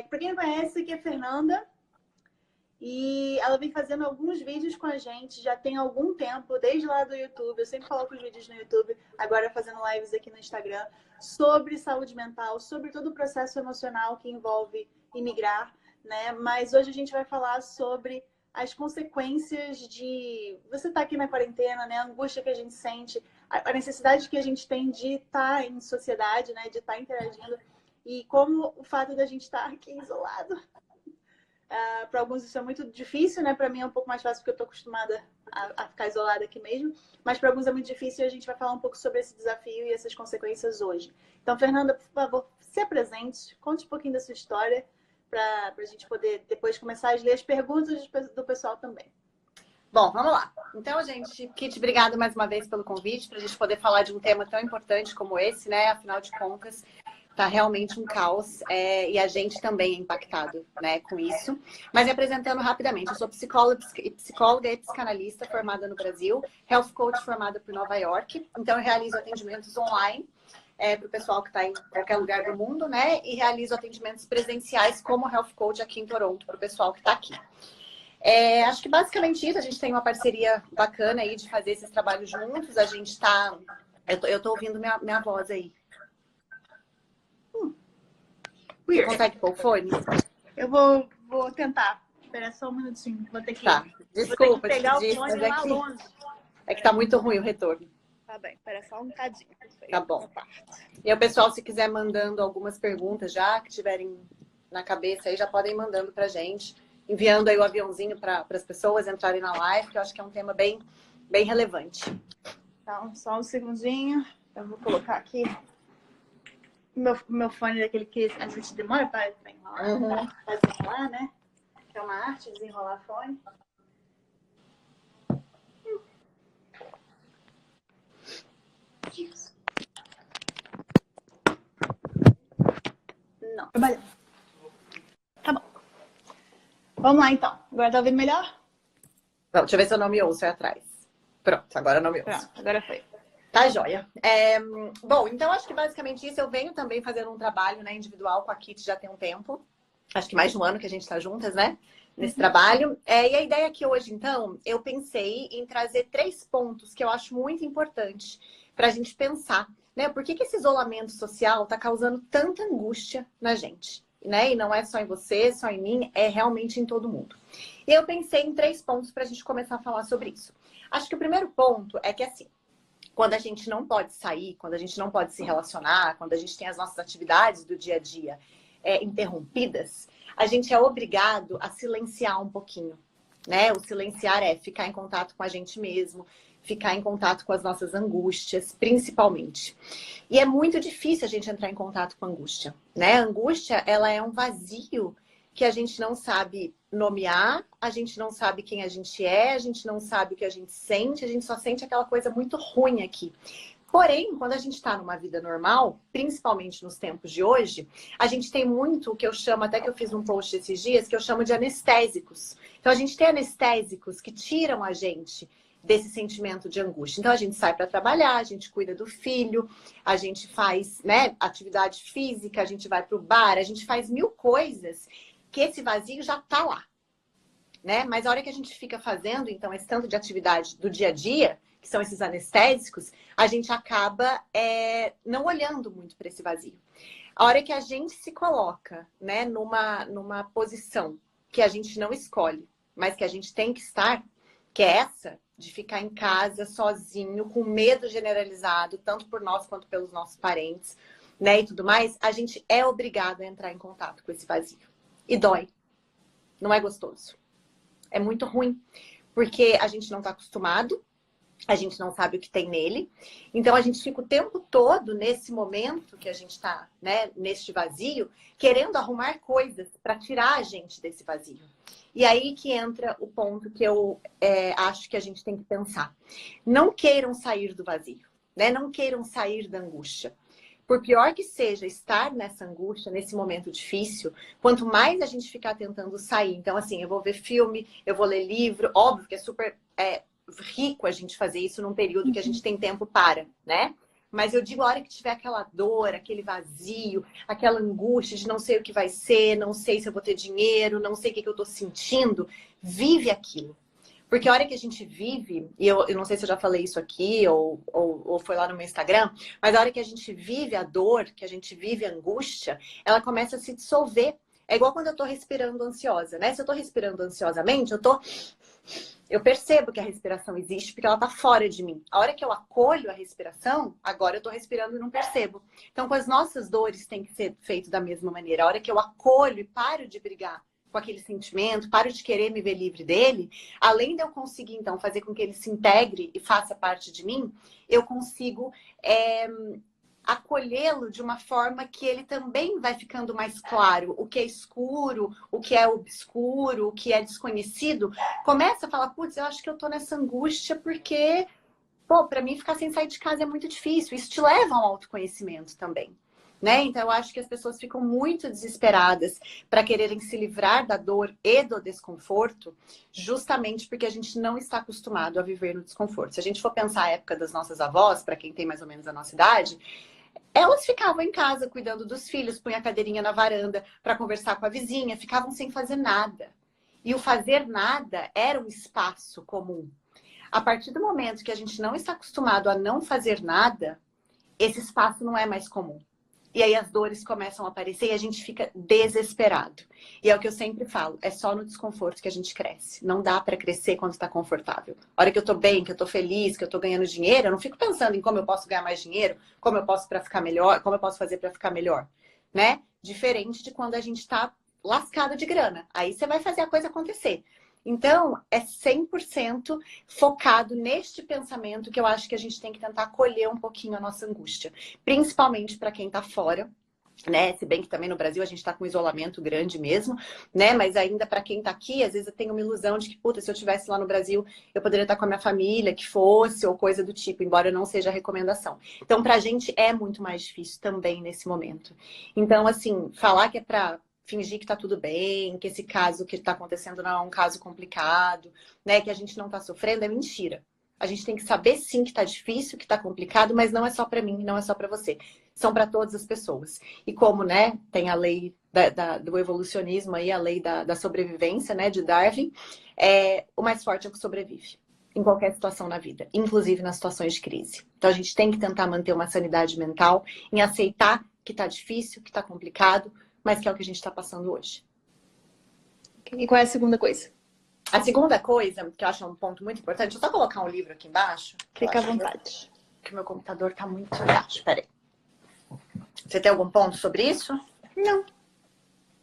Para quem não conhece, aqui é a Fernanda. E ela vem fazendo alguns vídeos com a gente já tem algum tempo, desde lá do YouTube. Eu sempre coloco os vídeos no YouTube, agora fazendo lives aqui no Instagram, sobre saúde mental, sobre todo o processo emocional que envolve imigrar, né? Mas hoje a gente vai falar sobre as consequências de você estar aqui na quarentena, né? A angústia que a gente sente, a necessidade que a gente tem de estar em sociedade, né? De estar interagindo. E como o fato da gente estar aqui isolado. Para alguns isso é muito difícil, né? Para mim é um pouco mais fácil porque eu estou acostumada a ficar isolada aqui mesmo. Mas para alguns é muito difícil e a gente vai falar um pouco sobre esse desafio e essas consequências hoje. Então, Fernanda, por favor, se apresente, conte um pouquinho da sua história para a gente poder depois começar a ler as perguntas do pessoal também. Bom, vamos lá. Então, gente, Kit, obrigada mais uma vez pelo convite para a gente poder falar de um tema tão importante como esse, né? Afinal de contas, tá realmente um caos e a gente também é impactado, né, com isso. Mas me apresentando rapidamente, eu sou psicóloga e psicanalista formada no Brasil, health coach formada por Nova York. Então, eu realizo atendimentos online para o pessoal que está em qualquer lugar do mundo, né? E realizo atendimentos presenciais como health coach aqui em Toronto para o pessoal que está aqui. Acho que basicamente isso, a gente tem uma parceria bacana aí de fazer esses trabalhos juntos. A gente está... Eu tô ouvindo minha voz aí. Você consegue pôr o fone? Eu vou tentar. Espera só um minutinho. Vou ter que, tá. Desculpa, vou ter que pegar o fone lá longe. É que tá muito ruim o retorno. Tá bem, espera só um bocadinho. Tá bom. E o pessoal, se quiser mandando algumas perguntas já, que tiverem na cabeça aí, já podem ir mandando pra gente. Enviando aí o aviãozinho para as pessoas entrarem na live, que eu acho que é um tema bem relevante. Então, só um segundinho. Eu vou colocar aqui meu fone daquele que a gente demora para enrolar, para desenrolar, né? Que é uma arte, desenrolar fone. Isso. Não, trabalhando. Tá bom. Vamos lá, então. Agora tá ouvindo melhor? Não, deixa eu ver se eu não me ouço aí atrás. Pronto, agora eu não me ouço. Pronto, agora foi. Tá, joia. Bom, então acho que basicamente isso. Eu venho também fazendo um trabalho, né, individual com a Kit já tem um tempo. Acho que mais de um ano que a gente tá juntas, né? Nesse trabalho. E a ideia aqui hoje, então, eu pensei em trazer 3 pontos que eu acho muito importante pra gente pensar, né? Por que esse isolamento social tá causando tanta angústia na gente, né? E não é só em você, só em mim, é realmente em todo mundo. E eu pensei em 3 pontos pra gente começar a falar sobre isso. Acho que o primeiro ponto é que, assim, quando a gente não pode sair, quando a gente não pode se relacionar, quando a gente tem as nossas atividades do dia a dia interrompidas, a gente é obrigado a silenciar um pouquinho, né? O silenciar é ficar em contato com a gente mesmo, ficar em contato com as nossas angústias, principalmente. E é muito difícil a gente entrar em contato com a angústia, né? A angústia, ela é um vazio que a gente não sabe nomear, a gente não sabe quem a gente não sabe o que a gente só sente aquela coisa muito ruim aqui. Porém, quando a gente está numa vida normal, principalmente nos tempos de hoje, a gente tem muito o que eu chamo, até que eu fiz um post esses dias, que eu chamo de anestésicos. Então, a gente tem anestésicos que tiram a gente desse sentimento de angústia. Então, a gente sai para trabalhar, a gente cuida do filho, a gente faz, né, atividade física, a gente vai para o bar, a gente faz 1000 coisas que esse vazio já tá lá, né? Mas a hora que a gente fica fazendo, então, esse tanto de atividade do dia a dia, que são esses anestésicos, a gente acaba não olhando muito para esse vazio. A hora que a gente se coloca, né, numa posição que a gente não escolhe, mas que a gente tem que estar, que é essa de ficar em casa sozinho, com medo generalizado, tanto por nós quanto pelos nossos parentes, né, e tudo mais, a gente é obrigado a entrar em contato com esse vazio. E dói. Não é gostoso. É muito ruim. Porque a gente não está acostumado, a gente não sabe o que tem nele. Então, a gente fica o tempo todo nesse momento que a gente está, né, neste vazio, querendo arrumar coisas para tirar a gente desse vazio. E aí que entra o ponto que eu acho que a gente tem que pensar. Não queiram sair do vazio, né? Não queiram sair da angústia. Por pior que seja estar nessa angústia, nesse momento difícil, quanto mais a gente ficar tentando sair. Então, assim, eu vou ver filme, eu vou ler livro. Óbvio que é super rico a gente fazer isso num período que a gente tem tempo para, né? Mas eu digo, a hora que tiver aquela dor, aquele vazio, aquela angústia de não sei o que vai ser, não sei se eu vou ter dinheiro, não sei o que eu tô sentindo, vive aquilo. Porque a hora que a gente vive, e eu não sei se eu já falei isso aqui ou foi lá no meu Instagram, mas a hora que a gente vive a dor, que a gente vive a angústia, ela começa a se dissolver. É igual quando eu tô respirando ansiosa, né? Se eu tô respirando ansiosamente, eu percebo que a respiração existe porque ela tá fora de mim. A hora que eu acolho a respiração, agora eu tô respirando e não percebo. Então, com as nossas dores tem que ser feito da mesma maneira. A hora que eu acolho e paro de brigar com aquele sentimento, paro de querer me ver livre dele, além de eu conseguir, então, fazer com que ele se integre e faça parte de mim, eu consigo acolhê-lo de uma forma que ele também vai ficando mais claro. O que é escuro, o que é obscuro, o que é desconhecido, começa a falar, putz, eu acho que eu tô nessa angústia porque, pô, pra mim ficar sem sair de casa é muito difícil. Isso te leva ao autoconhecimento também. Né? Então, eu acho que as pessoas ficam muito desesperadas para quererem se livrar da dor e do desconforto, justamente porque a gente não está acostumado a viver no desconforto. Se a gente for pensar a época das nossas avós, para quem tem mais ou menos a nossa idade, elas ficavam em casa cuidando dos filhos, punha a cadeirinha na varanda para conversar com a vizinha, ficavam sem fazer nada. E o fazer nada era um espaço comum. A partir do momento que a gente não está acostumado a não fazer nada, esse espaço não é mais comum. E aí as dores começam a aparecer e a gente fica desesperado. E é o que eu sempre falo, é só no desconforto que a gente cresce. Não dá para crescer quando está confortável. A hora que eu tô bem, que eu tô feliz, que eu tô ganhando dinheiro, eu não fico pensando em como eu posso ganhar mais dinheiro, como eu posso para ficar melhor, como eu posso fazer para ficar melhor, né? Diferente de quando a gente tá lascado de grana. Aí você vai fazer a coisa acontecer. Então, é 100% focado neste pensamento que eu acho que a gente tem que tentar acolher um pouquinho a nossa angústia. Principalmente para quem está fora, né? Se bem que também no Brasil a gente está com um isolamento grande mesmo, né? Mas ainda para quem está aqui, às vezes eu tenho uma ilusão de que, puta, se eu estivesse lá no Brasil, eu poderia estar com a minha família, que fosse, ou coisa do tipo, embora não seja recomendação. Então, para a gente é muito mais difícil também nesse momento. Então, assim, falar que é para fingir que tá tudo bem, que esse caso que tá acontecendo não é um caso complicado, né? Que a gente não tá sofrendo, é mentira. A gente tem que saber sim que tá difícil, que tá complicado, mas não é só para mim, não é só para você. São para todas as pessoas. E como, né, tem a lei do evolucionismo aí, a lei da sobrevivência, né, de Darwin, o mais forte é o que sobrevive. Em qualquer situação na vida, inclusive nas situações de crise. Então a gente tem que tentar manter uma sanidade mental em aceitar que tá difícil, que tá complicado, mas que é o que a gente está passando hoje. E qual é a segunda coisa? A segunda coisa, que eu acho um ponto muito importante, deixa eu só colocar um livro aqui embaixo. Fica à vontade. Que meu computador tá muito baixo. Peraí. Você tem algum ponto sobre isso? Não.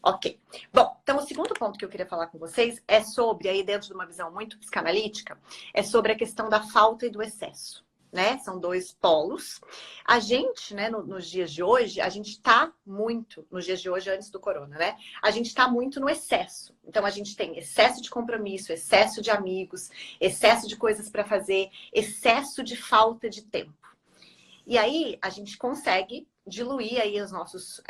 Ok. Bom, então o segundo ponto que eu queria falar com vocês é sobre, aí dentro de uma visão muito psicanalítica, é sobre a questão da falta e do excesso. Né? São dois polos. A gente, né, nos dias de hoje, a gente tá muito, nos dias de hoje, antes do corona, né? A gente tá muito no excesso. Então, a gente tem excesso de compromisso, excesso de amigos, excesso de coisas para fazer, excesso de falta de tempo. E aí, a gente consegue diluir aí os nossos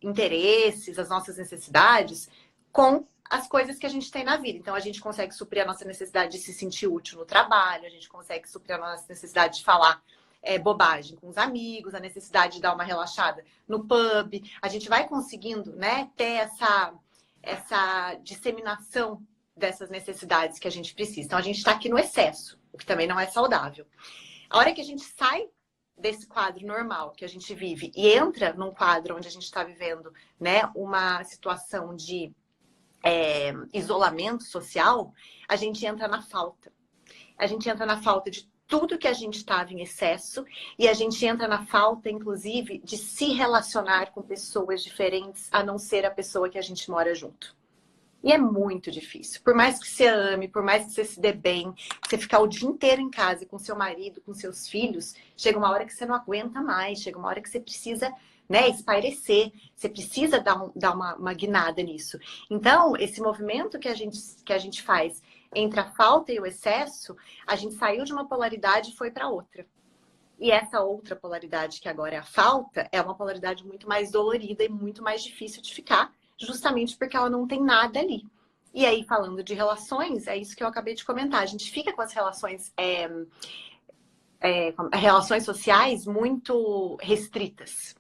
interesses, as nossas necessidades com as coisas que a gente tem na vida. Então, a gente consegue suprir a nossa necessidade de se sentir útil no trabalho, a gente consegue suprir a nossa necessidade de falar bobagem com os amigos, a necessidade de dar uma relaxada no pub. A gente vai conseguindo, né, ter essa disseminação dessas necessidades que a gente precisa. Então, a gente está aqui no excesso, o que também não é saudável. A hora que a gente sai desse quadro normal que a gente vive e entra num quadro onde a gente está vivendo, né, uma situação de isolamento social, a gente entra na falta. A gente entra na falta de tudo que a gente estava em excesso e a gente entra na falta, inclusive, de se relacionar com pessoas diferentes a não ser a pessoa que a gente mora junto. E é muito difícil. Por mais que você ame, por mais que você se dê bem, você ficar o dia inteiro em casa com seu marido, com seus filhos, chega uma hora que você não aguenta mais, chega uma hora que você precisa, né, espairecer, você precisa dar uma guinada nisso. Então, esse movimento que a gente faz entre a falta e o excesso, a gente saiu de uma polaridade e foi para outra. E essa outra polaridade, que agora é a falta, é uma polaridade muito mais dolorida e muito mais difícil de ficar, justamente porque ela não tem nada ali. E aí, falando de relações, é isso que eu acabei de comentar. A gente fica com as relações relações sociais muito restritas,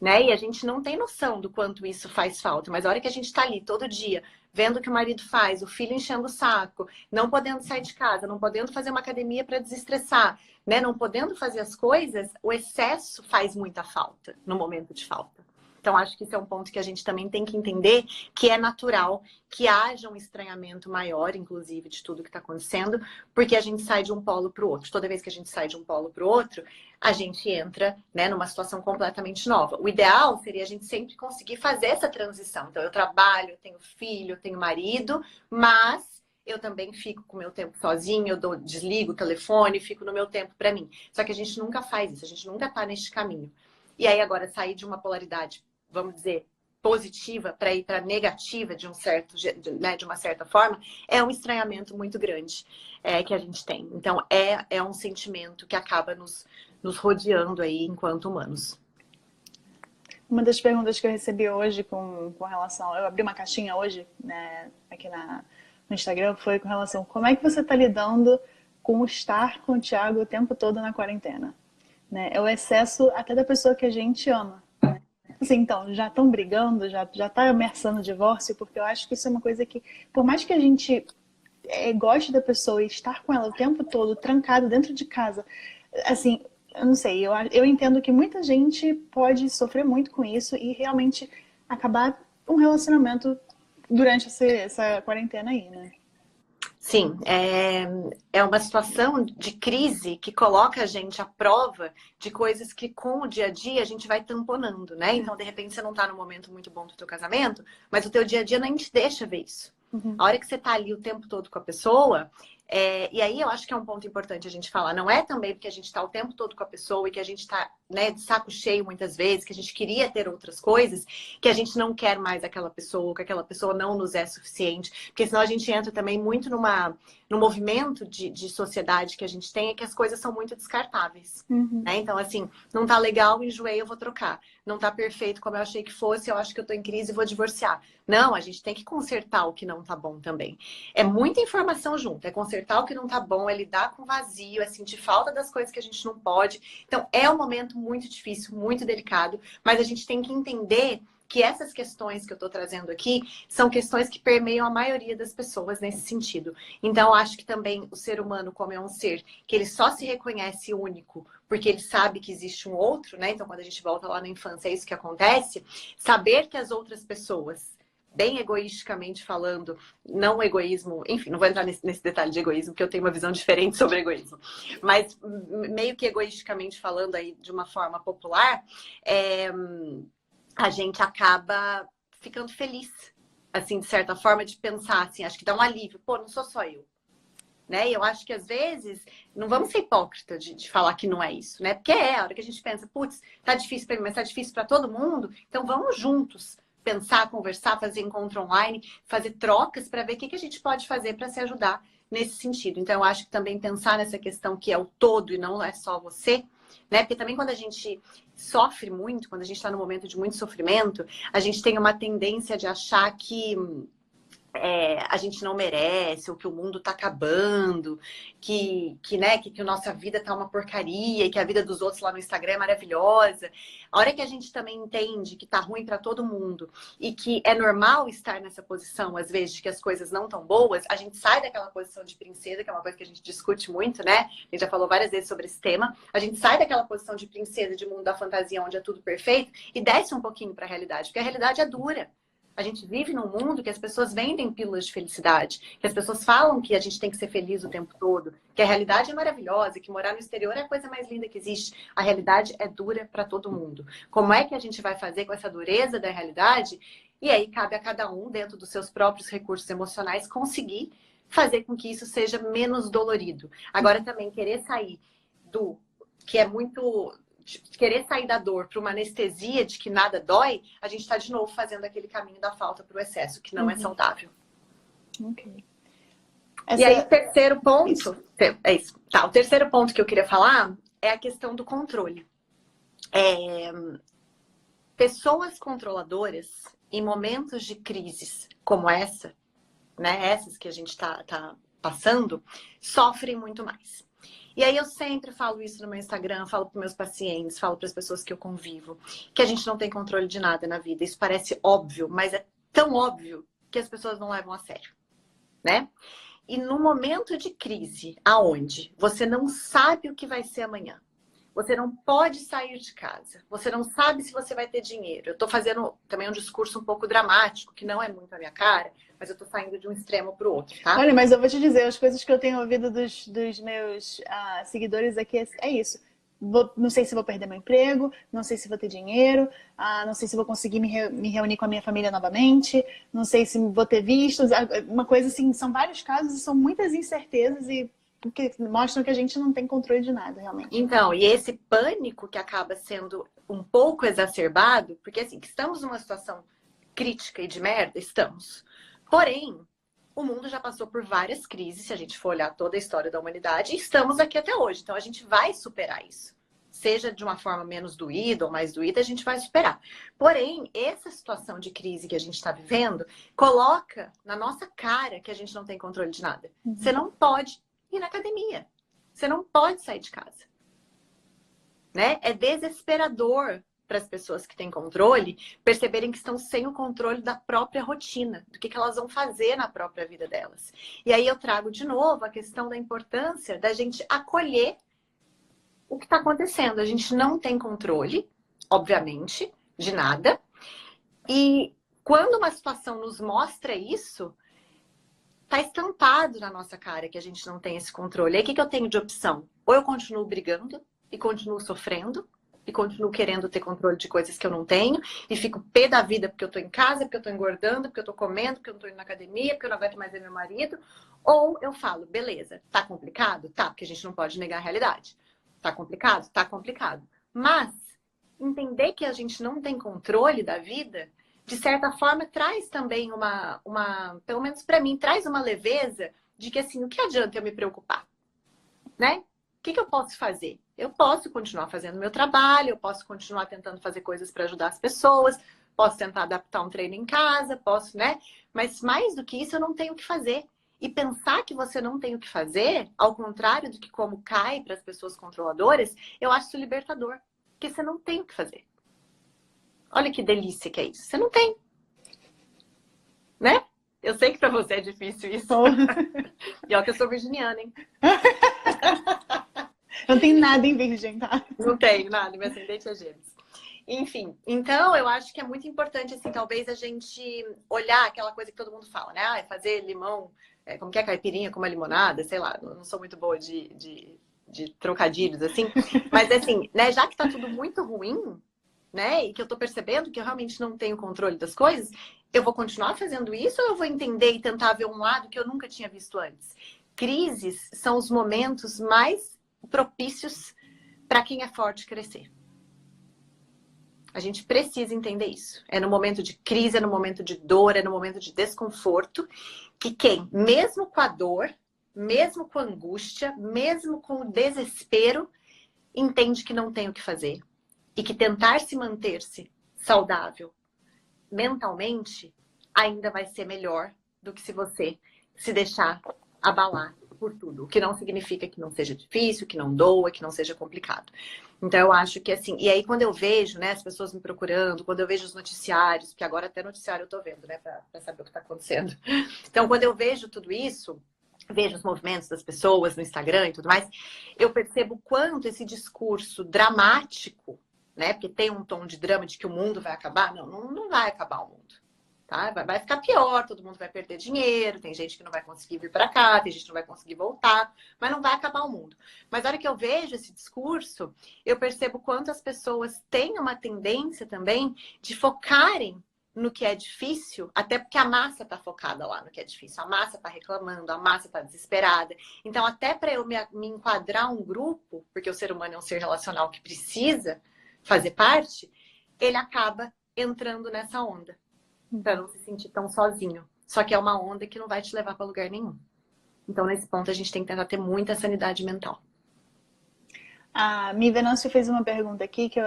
né? E a gente não tem noção do quanto isso faz falta. Mas a hora que a gente tá ali todo dia, vendo o que o marido faz, o filho enchendo o saco, não podendo sair de casa, não podendo fazer uma academia para desestressar, né? Não podendo fazer as coisas, o excesso faz muita falta no momento de falta. Então, acho que esse é um ponto que a gente também tem que entender que é natural que haja um estranhamento maior, inclusive, de tudo que está acontecendo, porque a gente sai de um polo para o outro. Toda vez que a gente sai de um polo para o outro, a gente entra, né, numa situação completamente nova. O ideal seria a gente sempre conseguir fazer essa transição. Então, eu trabalho, eu tenho filho, eu tenho marido, mas eu também fico com o meu tempo sozinho, desligo o telefone, fico no meu tempo para mim. Só que a gente nunca faz isso, a gente nunca está neste caminho. E aí, agora, sair de uma polaridade, vamos dizer, positiva para ir para negativa de uma certa forma, é um estranhamento muito grande que a gente tem. Então, é um sentimento que acaba nos rodeando aí enquanto humanos. Uma das perguntas que eu recebi hoje com relação... Eu abri uma caixinha hoje, né, aqui no Instagram, foi com relação a como é que você está lidando com estar com o Thiago o tempo todo na quarentena. Né? É o excesso até da pessoa que a gente ama. Assim, então, já estão brigando, já tá ameaçando o divórcio, porque eu acho que isso é uma coisa que, por mais que a gente goste da pessoa e estar com ela o tempo todo, trancado dentro de casa, assim, eu não sei, eu entendo que muita gente pode sofrer muito com isso e realmente acabar um relacionamento durante essa quarentena aí, né? Sim, é uma situação de crise que coloca a gente à prova de coisas que com o dia a dia a gente vai tamponando, né? Então, de repente, você não tá num momento muito bom do teu casamento, mas o teu dia a dia nem te deixa ver isso. Uhum. A hora que você tá ali o tempo todo com a pessoa, e aí eu acho que é um ponto importante a gente falar, não é também porque a gente tá o tempo todo com a pessoa e que a gente tá, né, de saco cheio muitas vezes, que a gente queria ter outras coisas, que a gente não quer mais aquela pessoa, que aquela pessoa não nos é suficiente, porque senão a gente entra também muito num movimento de sociedade que a gente tem, é que as coisas são muito descartáveis. Uhum. Né? Então, assim, não tá legal, enjoei, eu vou trocar. Não tá perfeito como eu achei que fosse, eu acho que eu tô em crise e vou divorciar. Não, a gente tem que consertar o que não tá bom também. É muita informação junto, é consertar o que não tá bom, é lidar com o vazio, é sentir falta das coisas que a gente não pode. Então, é um momento muito difícil, muito delicado, mas a gente tem que entender que essas questões que eu tô trazendo aqui são questões que permeiam a maioria das pessoas nesse sentido. Então, eu acho que também o ser humano, como é um ser que ele só se reconhece único porque ele sabe que existe um outro, né? Então, quando a gente volta lá na infância, é isso que acontece. Saber que as outras pessoas, bem egoisticamente falando, não egoísmo, enfim, não vou entrar nesse detalhe de egoísmo, porque eu tenho uma visão diferente sobre egoísmo, mas meio que egoisticamente falando aí de uma forma popular, a gente acaba ficando feliz, assim, de certa forma, de pensar assim, acho que dá um alívio, pô, não sou só eu. Né? E eu acho que às vezes não vamos ser hipócritas de falar que não é isso, né? Porque a hora que a gente pensa, putz, tá difícil para mim, mas tá difícil para todo mundo, então vamos juntos pensar, conversar, fazer encontro online, fazer trocas para ver o que a gente pode fazer para se ajudar nesse sentido. Então, eu acho que também pensar nessa questão que é o todo e não é só você, né? Porque também quando a gente sofre muito, quando a gente está num momento de muito sofrimento, a gente tem uma tendência de achar que a gente não merece, ou que o mundo tá acabando, que a nossa vida tá uma porcaria, e que a vida dos outros lá no Instagram é maravilhosa. A hora que a gente também entende que tá ruim para todo mundo e que é normal estar nessa posição, às vezes, de que as coisas não tão boas, a gente sai daquela posição de princesa, que é uma coisa que a gente discute muito, né? A gente já falou várias vezes sobre esse tema. A gente sai daquela posição de princesa, de mundo da fantasia, onde é tudo perfeito, e desce um pouquinho para a realidade, porque a realidade é dura. A gente vive num mundo que as pessoas vendem pílulas de felicidade, que as pessoas falam que a gente tem que ser feliz o tempo todo, que a realidade é maravilhosa, que morar no exterior é a coisa mais linda que existe. A realidade é dura para todo mundo. Como é que a gente vai fazer com essa dureza da realidade? E aí cabe a cada um, dentro dos seus próprios recursos emocionais, conseguir fazer com que isso seja menos dolorido. Agora também querer sair do que é muito... querer sair da dor para uma anestesia de que nada dói, a gente está de novo fazendo aquele caminho da falta para o excesso, que não é saudável. Ok. E aí, o terceiro ponto... É isso. Tá, o terceiro ponto que eu queria falar é a questão do controle. Pessoas controladoras, em momentos de crises como essa, né, essas que a gente tá passando, sofrem muito mais. E aí eu sempre falo isso no meu Instagram, falo para meus pacientes, falo para as pessoas que eu convivo, que a gente não tem controle de nada na vida. Isso parece óbvio, mas é tão óbvio que as pessoas não levam a sério, né? E no momento de crise, aonde você não sabe o que vai ser amanhã, você não pode sair de casa, você não sabe se você vai ter dinheiro. Eu tô fazendo também um discurso um pouco dramático, que não é muito a minha cara, mas eu tô saindo de um extremo pro outro, tá? Olha, mas eu vou te dizer, as coisas que eu tenho ouvido dos meus seguidores aqui é isso. Não sei se vou perder meu emprego, não sei se vou ter dinheiro, não sei se vou conseguir me reunir com a minha família novamente, não sei se vou ter vistos. Uma coisa assim, são vários casos e são muitas incertezas e que mostram que a gente não tem controle de nada, realmente. Então, e esse pânico que acaba sendo um pouco exacerbado, porque assim, que estamos numa situação crítica e de merda, estamos. Porém, o mundo já passou por várias crises, se a gente for olhar toda a história da humanidade, e estamos aqui até hoje. Então, a gente vai superar isso. Seja de uma forma menos doída ou mais doída, a gente vai superar. Porém, essa situação de crise que a gente está vivendo coloca na nossa cara que a gente não tem controle de nada. Uhum. Você não pode ir na academia. Você não pode sair de casa. Né? É desesperador para as pessoas que têm controle perceberem que estão sem o controle da própria rotina, do que elas vão fazer na própria vida delas. E aí eu trago de novo a questão da importância da gente acolher o que está acontecendo. A gente não tem controle, obviamente, de nada. E quando uma situação nos mostra isso, tá estampado na nossa cara que a gente não tem esse controle. Aí o que eu tenho de opção? Ou eu continuo brigando e continuo sofrendo e continuo querendo ter controle de coisas que eu não tenho e fico pé da vida porque eu tô em casa, porque eu tô engordando, porque eu tô comendo, porque eu não tô indo na academia, porque eu não aguento mais ver meu marido. Ou eu falo, beleza, tá complicado? Tá, porque a gente não pode negar a realidade. Tá complicado? Tá complicado. Mas entender que a gente não tem controle da vida, de certa forma, traz também pelo menos para mim, traz uma leveza de que, assim, o que adianta eu me preocupar? Né? O que eu posso fazer? Eu posso continuar fazendo meu trabalho, eu posso continuar tentando fazer coisas para ajudar as pessoas, posso tentar adaptar um treino em casa, posso, né? Mas mais do que isso, eu não tenho o que fazer. E pensar que você não tem o que fazer, ao contrário do que como cai para as pessoas controladoras, eu acho isso libertador. Porque você não tem o que fazer. Olha que delícia que é isso. Você não tem. Né? Eu sei que pra você é difícil isso. E olha que eu sou virginiana, hein? Eu não tenho nada em virgem, tá? Não tenho nada, meu ascendente é Gêmeos. Enfim, então eu acho que é muito importante, assim, talvez a gente olhar aquela coisa que todo mundo fala, né? Ah, é fazer limão, como que é caipirinha com uma limonada, sei lá, não sou muito boa de trocadilhos, assim. Mas assim, né, já que tá tudo muito ruim, né, e que eu tô percebendo que eu realmente não tenho controle das coisas, eu vou continuar fazendo isso ou eu vou entender e tentar ver um lado que eu nunca tinha visto antes? Crises são os momentos mais propícios para quem é forte crescer. A gente precisa entender isso. É no momento de crise, é no momento de dor, é no momento de desconforto, que quem, mesmo com a dor, mesmo com a angústia, mesmo com o desespero, entende que não tem o que fazer. E que tentar se manter-se saudável mentalmente ainda vai ser melhor do que se você se deixar abalar por tudo. O que não significa que não seja difícil, que não doa, que não seja complicado. Então eu acho que assim, e aí quando eu vejo, né, as pessoas me procurando, quando eu vejo os noticiários, porque agora até noticiário eu tô vendo, né, pra saber o que tá acontecendo. Então quando eu vejo tudo isso, vejo os movimentos das pessoas no Instagram e tudo mais, eu percebo quanto esse discurso dramático, né, porque tem um tom de drama de que o mundo vai acabar, não vai acabar o mundo. Tá? Vai ficar pior, todo mundo vai perder dinheiro, tem gente que não vai conseguir vir para cá, tem gente que não vai conseguir voltar, mas não vai acabar o mundo. Mas na hora que eu vejo esse discurso, eu percebo quanto as pessoas têm uma tendência também de focarem no que é difícil, até porque a massa está focada lá no que é difícil. A massa está reclamando, a massa está desesperada. Então, até para eu me enquadrar um grupo, porque o ser humano é um ser relacional que precisa fazer parte, ele acaba entrando nessa onda. Para não se sentir tão sozinho. Só que é uma onda que não vai te levar para lugar nenhum. Então, nesse ponto, a gente tem que tentar ter muita sanidade mental. A Mi Venâncio fez uma pergunta aqui que eu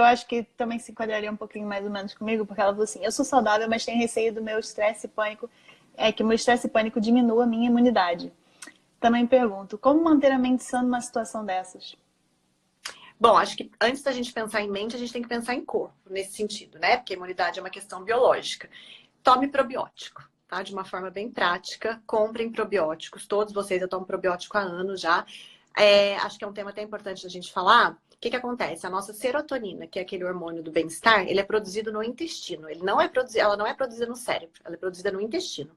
acho que também se enquadraria um pouquinho mais ou menos comigo, porque ela falou assim: eu sou saudável, mas tenho receio do meu estresse e pânico, que o meu estresse e pânico diminua a minha imunidade. também pergunto, como manter a mente sã numa situação dessas? Bom, acho que antes da gente pensar em mente, a gente tem que pensar em corpo, nesse sentido, né? Porque a imunidade é uma questão biológica. Tome probiótico, tá? De uma forma bem prática, comprem probióticos. Todos vocês, eu tomo probiótico há anos já. Acho que é um tema até importante da gente falar. O que acontece? A nossa serotonina, que é aquele hormônio do bem-estar, ele é produzido no intestino. Ela não é produzida no cérebro, ela é produzida no intestino.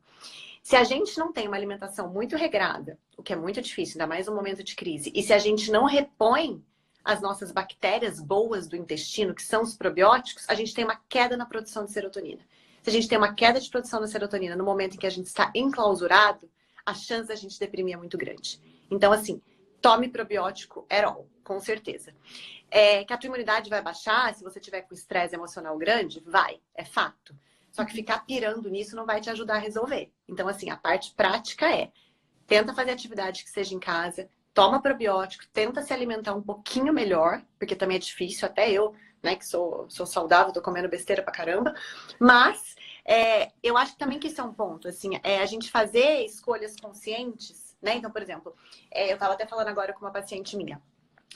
Se a gente não tem uma alimentação muito regrada, o que é muito difícil, ainda mais no momento de crise, e se a gente não repõe as nossas bactérias boas do intestino, que são os probióticos, a gente tem uma queda na produção de serotonina. Se a gente tem uma queda de produção da serotonina no momento em que a gente está enclausurado, a chance da gente deprimir é muito grande. Então, assim, tome probiótico all, com certeza. Que a tua imunidade vai baixar se você tiver com estresse emocional grande? Vai, é fato. Só que ficar pirando nisso não vai te ajudar a resolver. Então, assim, a parte prática tenta fazer atividade que seja em casa, toma probiótico, tenta se alimentar um pouquinho melhor, porque também é difícil, até eu, né, que sou saudável, tô comendo besteira pra caramba. Mas eu acho também que isso é um ponto, assim, a gente fazer escolhas conscientes, né? Então, por exemplo, eu tava até falando agora com uma paciente minha.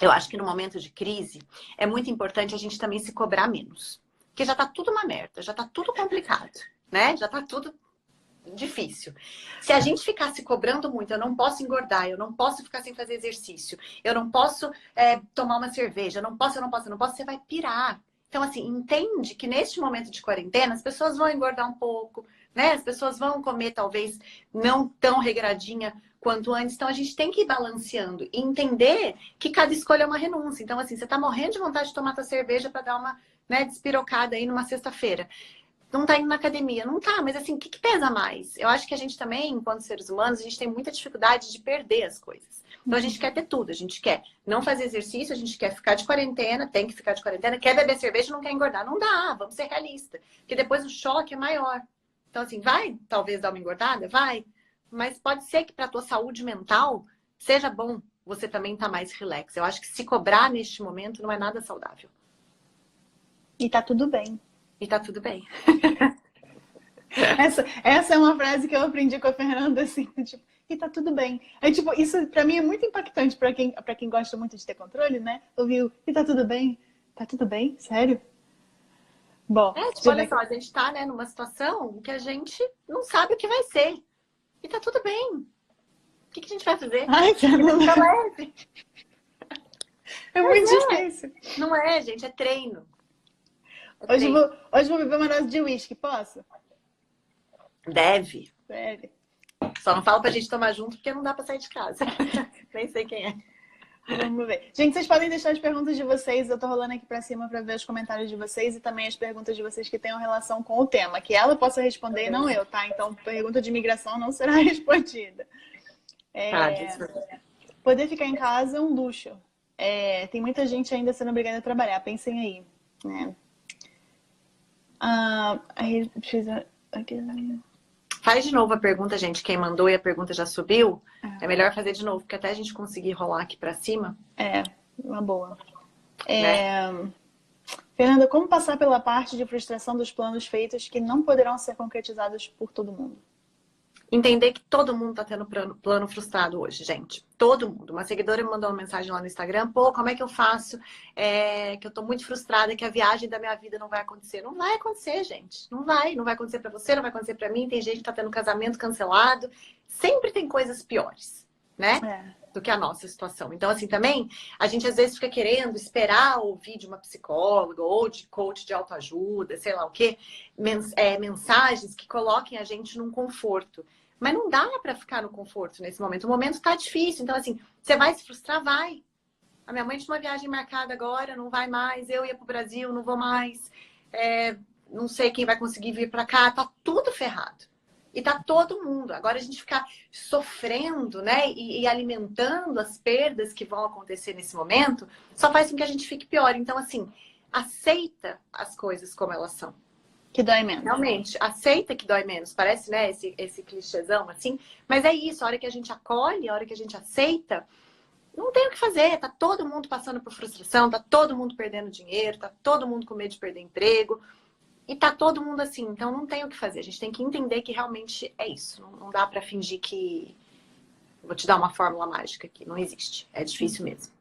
Eu acho que no momento de crise é muito importante a gente também se cobrar menos. Porque já tá tudo uma merda, já tá tudo complicado, né? Já tá tudo difícil. Se a gente ficar se cobrando muito, eu não posso engordar, eu não posso ficar sem fazer exercício, eu não posso tomar uma cerveja, eu não posso, você vai pirar. Então, assim, entende que neste momento de quarentena, as pessoas vão engordar um pouco, né? As pessoas vão comer, talvez, não tão regradinha quanto antes. Então, a gente tem que ir balanceando e entender que cada escolha é uma renúncia. Então, assim, você tá morrendo de vontade de tomar tua cerveja para dar uma, né, despirocada aí numa sexta-feira. Não tá indo na academia. Não tá, mas assim, o que pesa mais? Eu acho que a gente também, enquanto seres humanos, a gente tem muita dificuldade de perder as coisas. Então a gente quer ter tudo. A gente quer não fazer exercício, a gente quer ficar de quarentena, tem que ficar de quarentena, quer beber cerveja, não quer engordar. Não dá, vamos ser realistas. Porque depois o choque é maior. Então assim, vai talvez dar uma engordada? Vai. Mas pode ser que para tua saúde mental seja bom você também estar mais relax. Eu acho que se cobrar neste momento não é nada saudável. E tá tudo bem. E tá tudo bem. Essa é uma frase que eu aprendi com a Fernanda, assim, tipo, e tá tudo bem. Aí, tipo, isso pra mim é muito impactante pra quem gosta muito de ter controle, né? Ouviu, e tá tudo bem? Tá tudo bem? Sério? Bom, tipo, olha só, a gente tá, né, numa situação que a gente não sabe o que vai ser. E tá tudo bem. O que a gente vai fazer? Ai, não tá leve. É muito difícil. Não é, gente, é treino. Hoje vou beber uma dose de uísque, posso? Deve. Deve. Só não fala pra gente tomar junto porque não dá pra sair de casa. Nem sei quem é. Vamos ver. Gente, vocês podem deixar as perguntas de vocês. Eu tô rolando aqui pra cima pra ver os comentários de vocês e também as perguntas de vocês que tenham relação com o tema. Que ela possa responder e não eu, tá? Então, pergunta de imigração não será respondida. Poder ficar em casa é um luxo. Tem muita gente ainda sendo obrigada a trabalhar. Pensem aí. Né? Aí, Faz de novo a pergunta, gente. Quem mandou e a pergunta já subiu. É melhor fazer de novo, porque até a gente conseguir rolar aqui pra cima. Uma boa. Fernanda, como passar pela parte de frustração dos planos feitos que não poderão ser concretizados por todo mundo? Entender que todo mundo tá tendo plano frustrado hoje, gente. Todo mundo. Uma seguidora me mandou uma mensagem lá no Instagram. Pô, como é que eu faço? Que eu tô muito frustrada, que a viagem da minha vida não vai acontecer. Não vai acontecer, gente. Não vai. Não vai acontecer pra você, não vai acontecer pra mim. Tem gente que tá tendo casamento cancelado. Sempre tem coisas piores, né? Do que a nossa situação. Então, assim, também, a gente às vezes fica querendo esperar ouvir de uma psicóloga ou de coach de autoajuda, sei lá o quê, mensagens que coloquem a gente num conforto. Mas não dá pra ficar no conforto nesse momento. O momento tá difícil. Então, assim, você vai se frustrar? Vai. A minha mãe tinha uma viagem marcada agora, não vai mais. Eu ia pro Brasil, não vou mais. Não sei quem vai conseguir vir pra cá. Tá tudo ferrado. E tá todo mundo. Agora a gente ficar sofrendo, né? E alimentando as perdas que vão acontecer nesse momento, só faz com que a gente fique pior. Então, assim, aceita as coisas como elas são. Que dói menos. Realmente, aceita que dói menos. Parece, né, esse clichêzão, assim. Mas é isso, a hora que a gente acolhe, a hora que a gente aceita, não tem o que fazer. Tá todo mundo passando por frustração, tá todo mundo perdendo dinheiro, tá todo mundo com medo de perder emprego. E tá todo mundo assim, então não tem o que fazer. A gente tem que entender que realmente é isso. Não dá pra fingir que Vou te dar uma fórmula mágica aqui. Não existe. É difícil mesmo.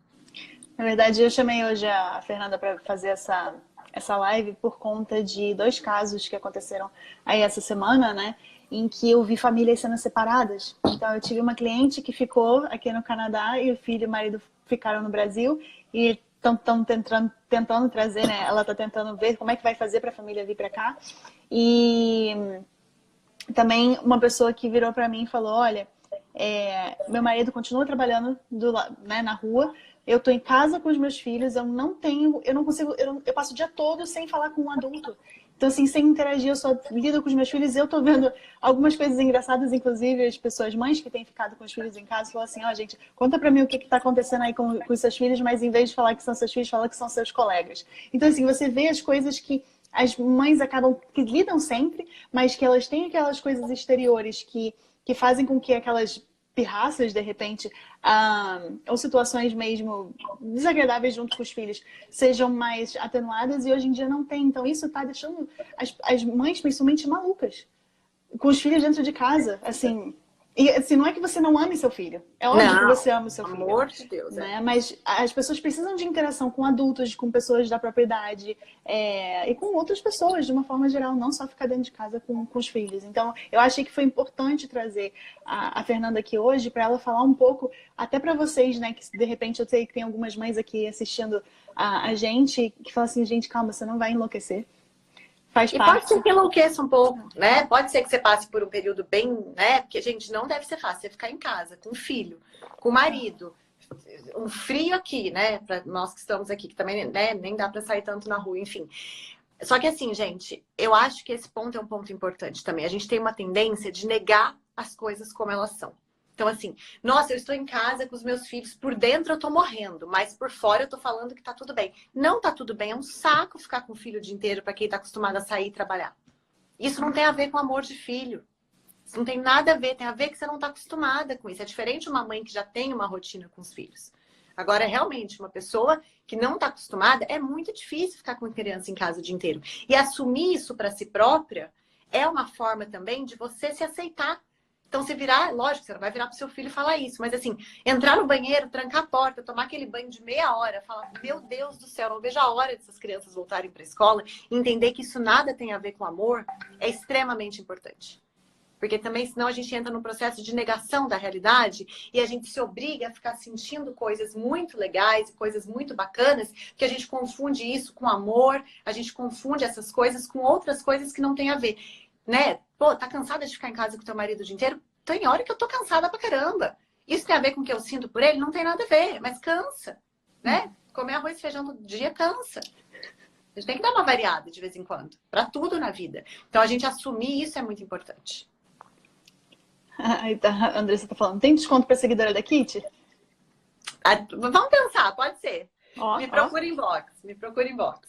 Na verdade, eu chamei hoje a Fernanda para fazer essa live por conta de 2 casos que aconteceram aí essa semana, né? Em que eu vi famílias sendo separadas. Então, eu tive uma cliente que ficou aqui no Canadá e o filho e o marido ficaram no Brasil e estão tentando trazer, né? Ela está tentando ver como é que vai fazer para a família vir para cá. E também uma pessoa que virou para mim e falou, olha, meu marido continua trabalhando né, na rua, eu tô em casa com os meus filhos, eu não consigo, eu passo o dia todo sem falar com um adulto. Então, assim, sem interagir, eu só lido com os meus filhos e eu tô vendo algumas coisas engraçadas, inclusive as pessoas, mães que têm ficado com os filhos em casa, falam assim, ó, gente, conta pra mim o que tá acontecendo aí com os seus filhos, mas em vez de falar que são seus filhos, fala que são seus colegas. Então, assim, você vê as coisas que as mães acabam, que lidam sempre, mas que elas têm aquelas coisas exteriores que fazem com que aquelas pirraças, de repente, ou situações mesmo desagradáveis junto com os filhos, sejam mais atenuadas e hoje em dia não tem. Então isso está deixando as mães, principalmente, malucas. Com os filhos dentro de casa, assim... E assim, não é que você não ame seu filho. É óbvio que você ama o seu filho. Pelo amor de Deus. Né? Mas as pessoas precisam de interação com adultos, com pessoas da propriedade e com outras pessoas, de uma forma geral, não só ficar dentro de casa com os filhos. Então, eu achei que foi importante trazer a Fernanda aqui hoje para ela falar um pouco, até para vocês, né? Que de repente eu sei que tem algumas mães aqui assistindo a gente que falam assim, gente, calma, você não vai enlouquecer. Faz e parte. pode ser que enlouqueça um pouco, né? Pode ser que você passe por um período bem, né? Porque, gente, não deve ser fácil você ficar em casa com o filho, com o marido. Um frio aqui, né? Para nós que estamos aqui, que também, né, nem dá para sair tanto na rua, enfim. Só que assim, gente, eu acho que esse ponto é um ponto importante também. A gente tem uma tendência de negar as coisas como elas são. Então, assim, nossa, eu estou em casa com os meus filhos, por dentro eu tô morrendo, mas por fora eu tô falando que tá tudo bem. Não tá tudo bem, é um saco ficar com o filho o dia inteiro para quem tá acostumado a sair e trabalhar. Isso não tem a ver com amor de filho. Isso não tem nada a ver, tem a ver que você não tá acostumada com isso. É diferente de uma mãe que já tem uma rotina com os filhos. Agora, realmente, uma pessoa que não tá acostumada, é muito difícil ficar com a criança em casa o dia inteiro. E assumir isso para si própria é uma forma também de você se aceitar. Então, você virar, lógico, você não vai virar pro seu filho e falar isso, mas assim, entrar no banheiro, trancar a porta, tomar aquele banho de meia hora, falar, meu Deus do céu, não vejo a hora dessas crianças voltarem para a escola, entender que isso nada tem a ver com amor, é extremamente importante. Porque também, senão a gente entra num processo de negação da realidade e a gente se obriga a ficar sentindo coisas muito legais, coisas muito bacanas, que a gente confunde isso com amor, a gente confunde essas coisas com outras coisas que não tem a ver, né? Pô, tá cansada de ficar em casa com teu marido o dia inteiro? Tem hora que eu tô cansada pra caramba. Isso tem a ver com o que eu sinto por ele? Não tem nada a ver, mas cansa, né? Comer arroz e feijão todo dia cansa. A gente tem que dar uma variada de vez em quando, pra tudo na vida. Então, a gente assumir isso é muito importante. Aí tá, a Andressa tá falando, tem desconto pra seguidora da Kitty? Vamos pensar, pode ser. Me procura em box, me procura em box.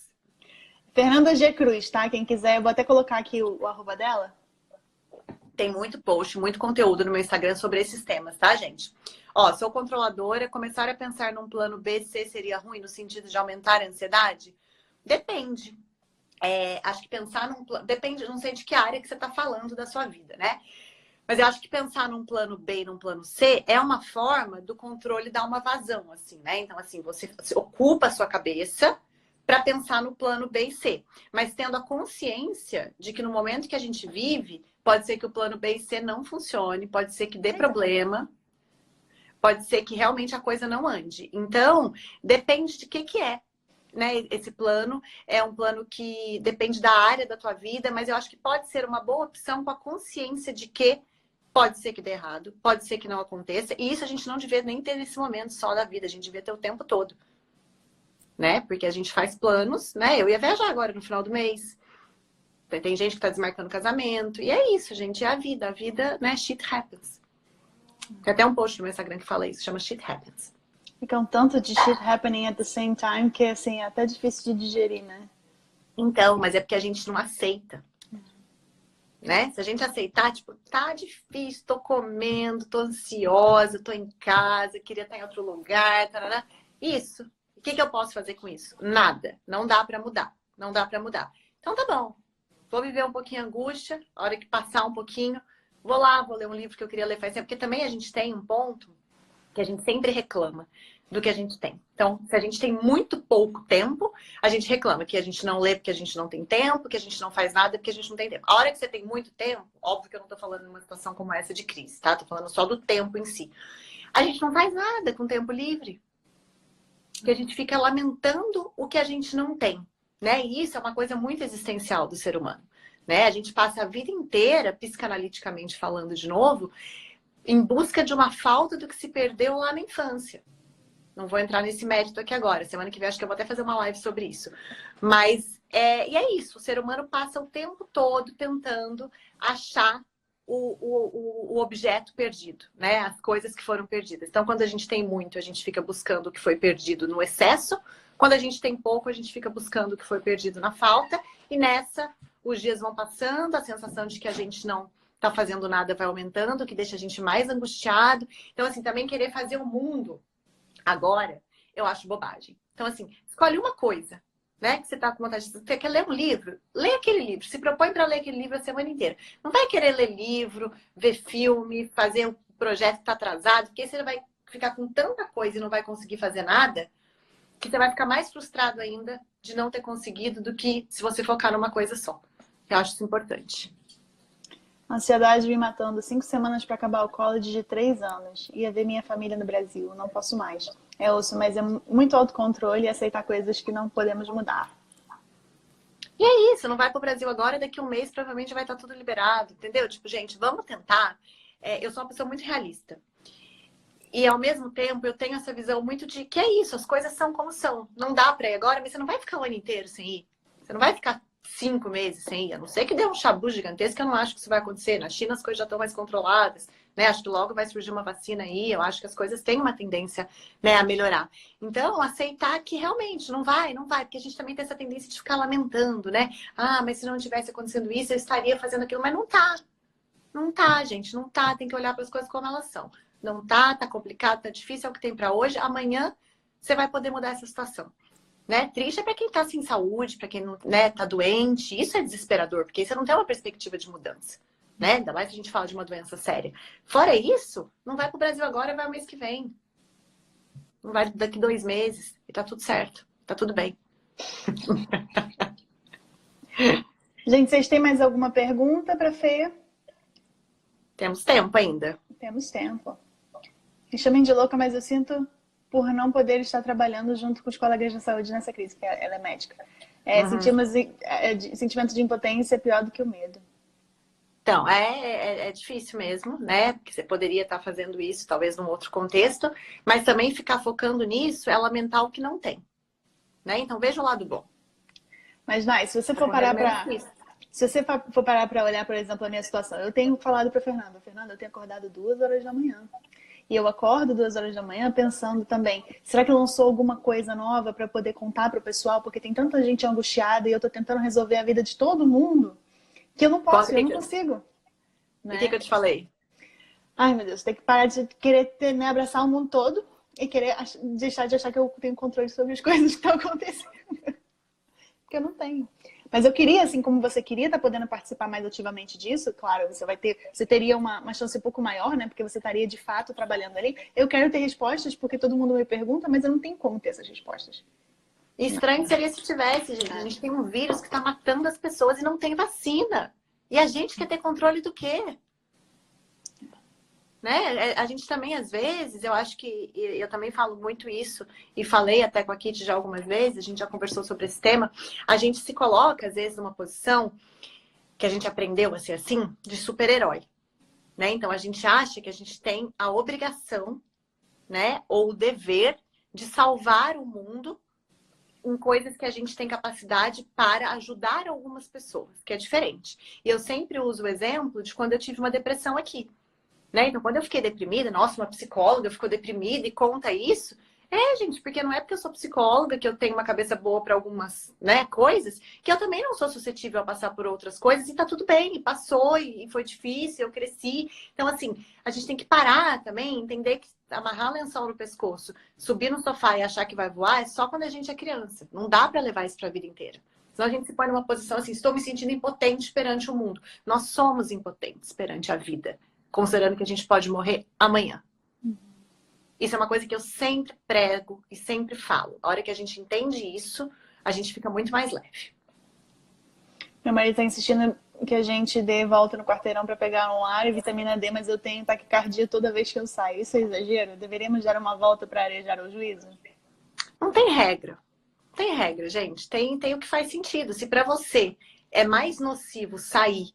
Fernanda G. Cruz, tá? Quem quiser, eu vou até colocar aqui o arroba dela. Tem muito post, muito conteúdo no meu Instagram sobre esses temas, tá, gente? Ó, sou controladora, começar a pensar num plano B, C seria ruim no sentido de aumentar a ansiedade? Depende. Acho que pensar num plano... Depende, não sei de que área que você tá falando da sua vida, né? Mas eu acho que pensar num plano B e num plano C é uma forma do controle dar uma vazão, assim, né? Então, assim, você ocupa a sua cabeça para pensar no plano B e C. Mas tendo a consciência de que no momento que a gente vive, pode ser que o plano B e C não funcione, pode ser que dê problema, pode ser que realmente a coisa não ande. Então, depende de que é. Né? Esse plano é um plano que depende da área da tua vida, mas eu acho que pode ser uma boa opção com a consciência de que pode ser que dê errado, pode ser que não aconteça, e isso a gente não devia nem ter nesse momento só da vida, a gente devia ter o tempo todo, né? Porque a gente faz planos, né? Eu ia viajar agora no final do mês, tem gente que tá desmarcando casamento, e é isso, gente, é a vida, né? Shit happens. Tem até um post no meu Instagram que fala isso, chama Shit Happens. Fica um tanto de shit happening at the same time que, assim, é até difícil de digerir, né? Então, mas é porque a gente não aceita. Né? Se a gente aceitar, tipo, tá difícil, tô comendo, tô ansiosa, tô em casa, queria estar em outro lugar, tarará. Isso. O que eu posso fazer com isso? Nada. Não dá pra mudar. Não dá pra mudar. Então tá bom. Vou viver um pouquinho a angústia, a hora que passar um pouquinho, vou lá, vou ler um livro que eu queria ler faz tempo. Porque também a gente tem um ponto que a gente sempre reclama do que a gente tem. Então, se a gente tem muito pouco tempo, a gente reclama que a gente não lê porque a gente não tem tempo, que a gente não faz nada porque a gente não tem tempo. A hora que você tem muito tempo, óbvio que eu não tô falando numa situação como essa de crise, tá? Tô falando só do tempo em si. A gente não faz nada com tempo livre. Porque a gente fica lamentando o que a gente não tem, né? E isso é uma coisa muito existencial do ser humano, né? A gente passa a vida inteira, psicanaliticamente falando de novo, em busca de uma falta do que se perdeu lá na infância. Não vou entrar nesse mérito aqui agora. Semana que vem acho que eu vou até fazer uma live sobre isso. Mas, e é isso. O ser humano passa o tempo todo tentando achar o objeto perdido, né? As coisas que foram perdidas. Então, quando a gente tem muito, a gente fica buscando o que foi perdido no excesso. Quando a gente tem pouco, a gente fica buscando o que foi perdido na falta. E nessa, os dias vão passando, a sensação de que a gente não tá fazendo nada vai aumentando, o que deixa a gente mais angustiado. Então, assim, também querer fazer o mundo agora, eu acho bobagem. Então, assim, escolhe uma coisa, né? Que você tá com vontade de... Você quer ler um livro? Lê aquele livro. Se propõe para ler aquele livro a semana inteira. Não vai querer ler livro, ver filme, fazer um projeto que tá atrasado, porque aí você vai ficar com tanta coisa e não vai conseguir fazer nada, que você vai ficar mais frustrado ainda de não ter conseguido do que se você focar numa coisa só. Eu acho isso importante. A ansiedade me matando 5 semanas para acabar o college de 3 anos. Ia ver minha família no Brasil. Não posso mais. É osso, mas é muito autocontrole e aceitar coisas que não podemos mudar. E é isso, não vai pro Brasil agora, daqui a um mês provavelmente vai estar tudo liberado, entendeu? Tipo, gente, vamos tentar. Eu sou uma pessoa muito realista. E ao mesmo tempo eu tenho essa visão muito de que é isso, as coisas são como são. Não dá pra ir agora, mas você não vai ficar o ano inteiro sem ir. Você não vai ficar 5 meses sem ir. A não ser que dê um chabu gigantesco, eu não acho que isso vai acontecer. Na China as coisas já estão mais controladas, né? Acho que logo vai surgir uma vacina aí. Eu acho que as coisas têm uma tendência, né, a melhorar. Então, aceitar que realmente não vai, porque a gente também tem essa tendência de ficar lamentando, né? Ah, mas se não tivesse acontecendo isso, eu estaria fazendo aquilo. Mas não tá. Não tá, gente, não tá. Tem que olhar para as coisas como elas são. Não tá, tá complicado, tá difícil, é o que tem para hoje. Amanhã você vai poder mudar essa situação. Né? Triste é para quem tá sem saúde, para quem não, né, tá doente. Isso é desesperador, porque você não tem uma perspectiva de mudança. Né? Ainda mais que a gente fala de uma doença séria. Fora isso, não vai pro Brasil agora, vai o mês que vem. Não vai daqui 2 meses. E tá tudo certo. Tá tudo bem. Gente, vocês têm mais alguma pergunta para Fê? Temos tempo ainda. Temos tempo. Me chamem de louca, mas eu sinto por não poder estar trabalhando junto com os colegas de saúde nessa crise, porque ela é médica. Sentimento de impotência é pior do que o medo. Então, é difícil mesmo, né? Porque você poderia estar fazendo isso, talvez num outro contexto, mas também ficar focando nisso é lamentar o que não tem. Né? Então, veja o lado bom. Mas, Nai, se você for parar para olhar, por exemplo, a minha situação, eu tenho falado para Fernanda, eu tenho acordado 2 horas da manhã. E eu acordo 2 horas da manhã pensando também, será que lançou alguma coisa nova para poder contar para o pessoal? Porque tem tanta gente angustiada e eu tô tentando resolver a vida de todo mundo que eu não posso, eu não consigo. Né? E o que eu te falei? Ai, meu Deus, tem que parar de querer me abraçar o mundo todo e querer deixar de achar que eu tenho controle sobre as coisas que estão acontecendo. Porque eu não tenho. Mas eu queria, assim como você queria, estar podendo participar mais ativamente disso. Claro, você teria uma chance um pouco maior, né? Porque você estaria de fato trabalhando ali. Eu quero ter respostas porque todo mundo me pergunta, mas eu não tenho como ter essas respostas. Estranho seria se tivesse, gente. A gente tem um vírus que está matando as pessoas e não tem vacina. E a gente quer ter controle do quê? Né? A gente também, às vezes, eu acho que... Eu também falo muito isso, e falei até com a Kitty já algumas vezes, a gente já conversou sobre esse tema. A gente se coloca, às vezes, numa posição que a gente aprendeu a ser assim, de super-herói. Né? Então, a gente acha que a gente tem a obrigação, né, ou o dever de salvar o mundo em coisas que a gente tem capacidade para ajudar algumas pessoas, que é diferente. E eu sempre uso o exemplo de quando eu tive uma depressão aqui. Né? Então, quando eu fiquei deprimida, nossa, uma psicóloga ficou deprimida e conta isso. Gente, porque não é porque eu sou psicóloga, que eu tenho uma cabeça boa para algumas, né, coisas, que eu também não sou suscetível a passar por outras coisas, e tá tudo bem, e passou, e foi difícil, eu cresci. Então, assim, a gente tem que parar também, entender que amarrar lençol no pescoço, subir no sofá e achar que vai voar, é só quando a gente é criança. Não dá para levar isso para a vida inteira. Senão a gente se põe numa posição assim, estou me sentindo impotente perante o mundo. Nós somos impotentes perante a vida, considerando que a gente pode morrer amanhã. Isso é uma coisa que eu sempre prego e sempre falo. A hora que a gente entende isso, a gente fica muito mais leve. Meu marido tá insistindo que a gente dê volta no quarteirão para pegar um ar e vitamina D, mas eu tenho taquicardia toda vez que eu saio. Isso é exagero? Deveríamos dar uma volta para arejar o juízo? Não tem regra. Não tem regra, gente. Tem o que faz sentido. Se para você é mais nocivo sair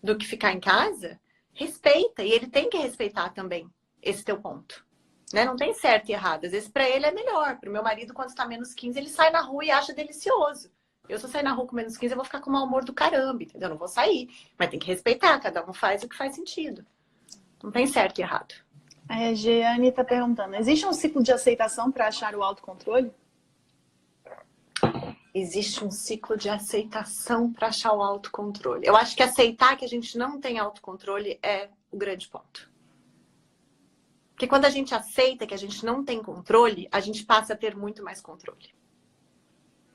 do que ficar em casa, respeita. E ele tem que respeitar também esse teu ponto. Né? Não tem certo e errado. Às vezes para ele é melhor. Para o meu marido, quando está menos 15, ele sai na rua e acha delicioso. Eu, se eu sair na rua com menos 15, eu vou ficar com mau humor do caramba, entendeu? Eu não vou sair. Mas tem que respeitar. Cada um faz o que faz sentido. Não tem certo e errado. A Regiane está perguntando, existe um ciclo de aceitação para achar o autocontrole? Existe um ciclo de aceitação para achar o autocontrole. Eu acho que aceitar que a gente não tem autocontrole é o grande ponto. Porque quando a gente aceita que a gente não tem controle, a gente passa a ter muito mais controle.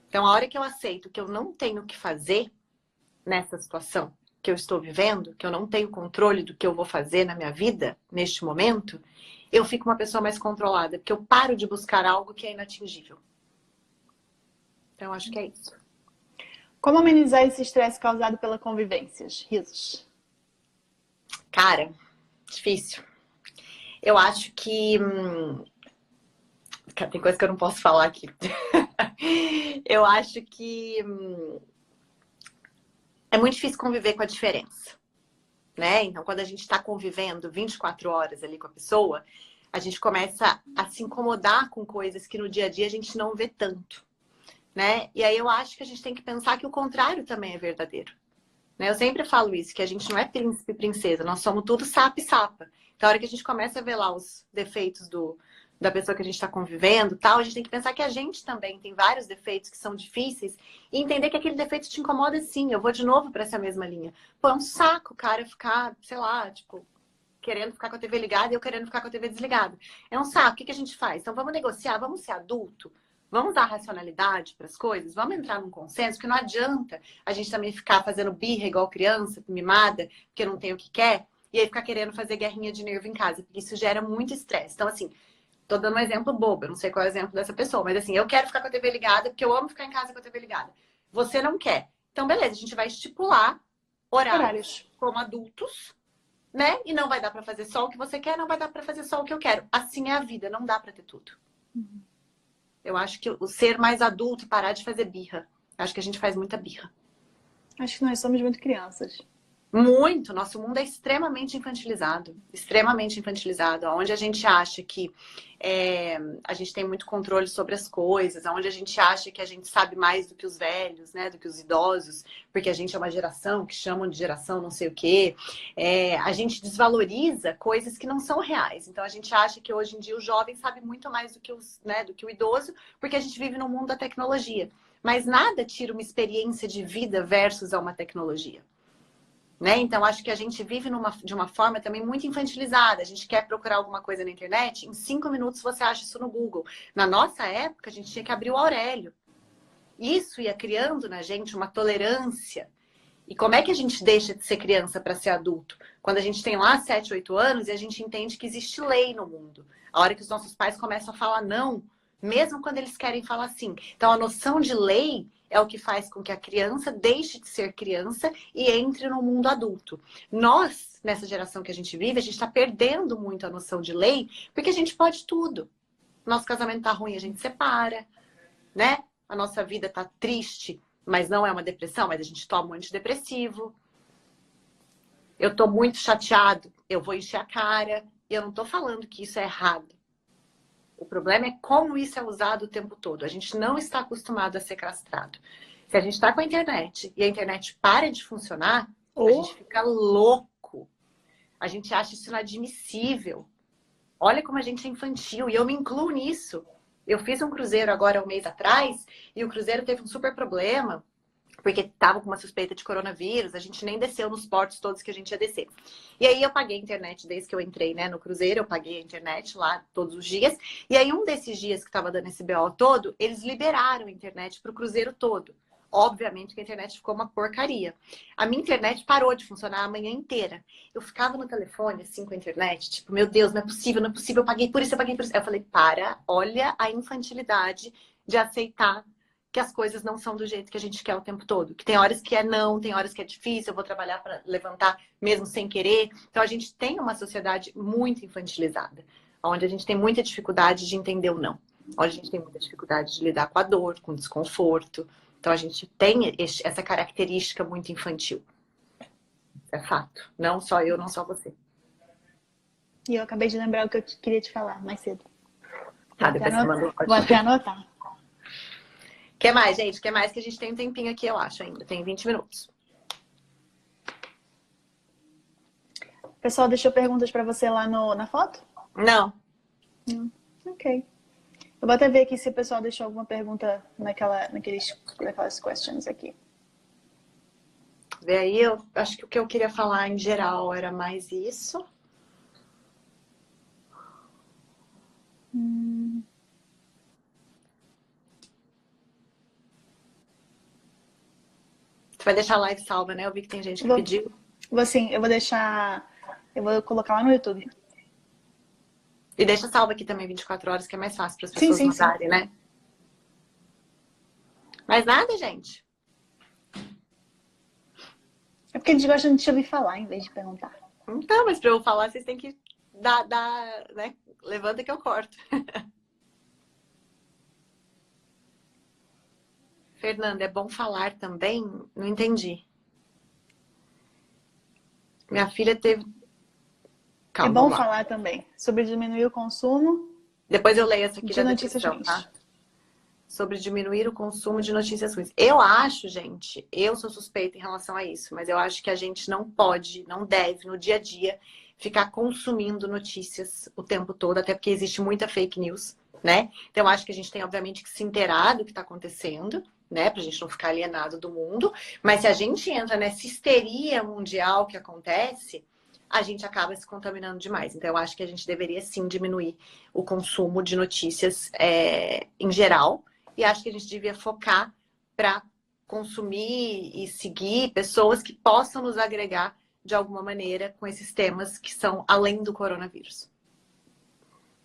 Então, a hora que eu aceito que eu não tenho o que fazer nessa situação que eu estou vivendo, que eu não tenho controle do que eu vou fazer na minha vida, neste momento, eu fico uma pessoa mais controlada, porque eu paro de buscar algo que é inatingível. Então, acho que é isso. Como amenizar esse estresse causado pela convivência? Risos. Cara, difícil. Eu acho que... tem coisa que eu não posso falar aqui. Eu acho que... é muito difícil conviver com a diferença. Né? Então, quando a gente está convivendo 24 horas ali com a pessoa, a gente começa a se incomodar com coisas que no dia a dia a gente não vê tanto. Né? E aí eu acho que a gente tem que pensar que o contrário também é verdadeiro. Né? Eu sempre falo isso, que a gente não é príncipe e princesa, nós somos tudo sapo e sapa. Então, a hora que a gente começa a ver lá os defeitos da pessoa que a gente está convivendo, tal, a gente tem que pensar que a gente também tem vários defeitos que são difíceis e entender que aquele defeito te incomoda sim. Eu vou de novo para essa mesma linha. Pô, é um saco o cara ficar, sei lá, tipo, querendo ficar com a TV ligada e eu querendo ficar com a TV desligada. É um saco. O que a gente faz? Então, vamos negociar, vamos ser adulto. Vamos dar racionalidade para as coisas? Vamos entrar num consenso? Porque não adianta a gente também ficar fazendo birra igual criança, mimada, porque não tem o que quer, e aí ficar querendo fazer guerrinha de nervo em casa, porque isso gera muito estresse. Então, assim, tô dando um exemplo bobo, eu não sei qual é o exemplo dessa pessoa, mas assim, eu quero ficar com a TV ligada porque eu amo ficar em casa com a TV ligada. Você não quer. Então, beleza, a gente vai estipular horários como adultos, né? E não vai dar para fazer só o que você quer, não vai dar para fazer só o que eu quero. Assim é a vida, não dá para ter tudo. Eu acho que o ser mais adulto e parar de fazer birra. Acho que a gente faz muita birra. Acho que nós somos muito crianças. Muito. Nosso mundo é extremamente infantilizado. Extremamente infantilizado. Onde a gente acha que a gente tem muito controle sobre as coisas. Onde a gente acha que a gente sabe mais do que os velhos, né? Do que os idosos. Porque a gente é uma geração que chamam de geração não sei o quê. A gente desvaloriza coisas que não são reais. Então, a gente acha que hoje em dia o jovem sabe muito mais do que o idoso. Porque a gente vive no mundo da tecnologia. Mas nada tira uma experiência de vida versus a uma tecnologia. Né? Então, acho que a gente vive de uma forma também muito infantilizada. A gente quer procurar alguma coisa na internet, em 5 minutos você acha isso no Google. Na nossa época, a gente tinha que abrir o Aurélio. Isso ia criando na gente uma tolerância. E como é que a gente deixa de ser criança para ser adulto? Quando a gente tem lá 7, 8 anos e a gente entende que existe lei no mundo. A hora que os nossos pais começam a falar não, mesmo quando eles querem falar sim. Então, a noção de lei é o que faz com que a criança deixe de ser criança e entre no mundo adulto. Nós, nessa geração que a gente vive, a gente está perdendo muito a noção de lei, porque a gente pode tudo. Nosso casamento tá ruim, a gente separa, né? A nossa vida tá triste, mas não é uma depressão, mas a gente toma um antidepressivo. Eu tô muito chateado, eu vou encher a cara. E eu não tô falando que isso é errado. O problema é como isso é usado o tempo todo. A gente não está acostumado a ser castrado. Se a gente está com a internet e a internet para de funcionar, a gente fica louco. A gente acha isso inadmissível. Olha como a gente é infantil. E eu me incluo nisso. Eu fiz um cruzeiro agora um mês atrás e o cruzeiro teve um super problema porque estava com uma suspeita de coronavírus, a gente nem desceu nos portos todos que a gente ia descer. E aí eu paguei a internet desde que eu entrei, né, no cruzeiro, eu paguei a internet lá todos os dias. E aí um desses dias que estava dando esse BO todo, eles liberaram a internet para o cruzeiro todo. obviamente que a internet ficou uma porcaria. A minha internet parou de funcionar a manhã inteira. Eu ficava no telefone, assim, com a internet, tipo, meu Deus, não é possível, não é possível, eu paguei por isso, eu paguei por isso. Aí eu falei, olha a infantilidade de aceitar que as coisas não são do jeito que a gente quer o tempo todo. Que tem horas que é não, tem horas que é difícil, eu vou trabalhar para levantar mesmo sem querer. Então a gente tem uma sociedade muito infantilizada, onde a gente tem muita dificuldade de entender o não. Onde a gente tem muita dificuldade de lidar com a dor, com o desconforto. Então a gente tem essa característica muito infantil. É fato. Não só eu, não só você. E eu acabei de lembrar o que eu queria te falar mais cedo. Tá, depois você mandou. Vou até anotar. O que mais, gente? O que mais que a gente tem um tempinho aqui, eu acho, ainda. Tem 20 minutos. O pessoal deixou perguntas para você lá na foto? Não. Ok. Eu vou até ver aqui se o pessoal deixou alguma pergunta naquelas questions aqui. E aí, eu acho que o que eu queria falar em geral era mais isso. Você vai deixar a live salva, né? Eu vi que tem gente que pediu. Eu vou deixar... Eu vou colocar lá no YouTube. E deixa salva aqui também 24 horas, que é mais fácil para as pessoas mandarem, né? Mais nada, gente? É porque eles gostam de te ouvir falar, em vez de perguntar. Então, mas para eu falar, vocês têm que dar, né? Levanta que eu corto. Fernanda, é bom falar também? Não entendi. Minha filha teve... Calma, é bom falar também sobre diminuir o consumo. Depois eu leio essa aqui de da notícias descrição, ruins. tá? Sobre diminuir o consumo de notícias ruins. Eu acho, gente, eu sou suspeita em relação a isso, mas eu acho que a gente não pode, não deve, no dia a dia, ficar consumindo notícias o tempo todo, até porque existe muita fake news, né? Então, eu acho que a gente tem, obviamente, que se inteirar do que está acontecendo, né? Pra gente não ficar alienado do mundo. Mas se a gente entra nessa histeria mundial que acontece, a gente acaba se contaminando demais. Então, eu acho que a gente deveria, sim, diminuir o consumo de notícias em geral. E acho que a gente devia focar para consumir e seguir pessoas que possam nos agregar de alguma maneira com esses temas que são além do coronavírus.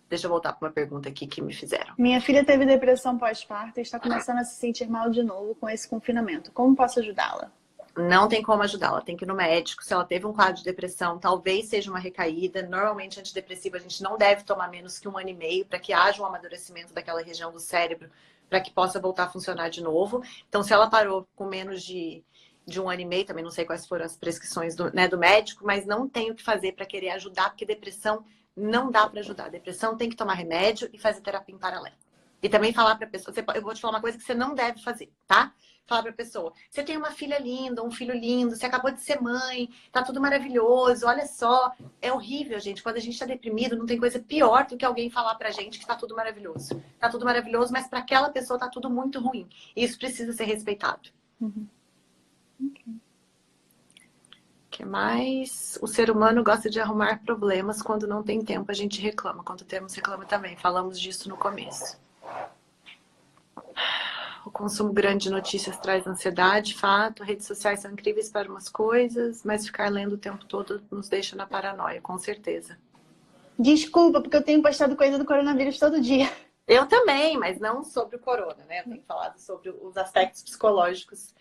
Deixa eu voltar para uma pergunta aqui que me fizeram. Minha filha teve depressão pós-parto e está começando a se sentir mal de novo com esse confinamento. Como posso ajudá-la? Não tem como ajudá-la, tem que ir no médico. Se ela teve um quadro de depressão, talvez seja uma recaída. Normalmente, antidepressivo, a gente não deve tomar menos que 1 ano e meio para que haja um amadurecimento daquela região do cérebro, para que possa voltar a funcionar de novo. Então, se ela parou com menos de 1 ano e meio, também não sei quais foram as prescrições do médico, mas não tem o que fazer para querer ajudar, porque depressão não dá para ajudar. Depressão tem que tomar remédio e fazer terapia em paralelo. E também falar para a pessoa, eu vou te falar uma coisa que você não deve fazer, tá? Falar para a pessoa, você tem uma filha linda, um filho lindo, você acabou de ser mãe, tá tudo maravilhoso, olha só. É horrível, gente. Quando a gente tá deprimido, não tem coisa pior do que alguém falar pra gente que tá tudo maravilhoso. Tá tudo maravilhoso, mas para aquela pessoa tá tudo muito ruim. E isso precisa ser respeitado. Okay. O que mais? O ser humano gosta de arrumar problemas. Quando não tem tempo, a gente reclama. Quando temos, reclama também. Falamos disso no começo. O consumo grande de notícias traz ansiedade, fato. Redes sociais são incríveis para umas coisas, mas ficar lendo o tempo todo nos deixa na paranoia, com certeza. Desculpa, porque eu tenho postado coisa do coronavírus todo dia. Eu também, mas não sobre o corona, né? Eu tenho falado sobre os aspectos psicológicos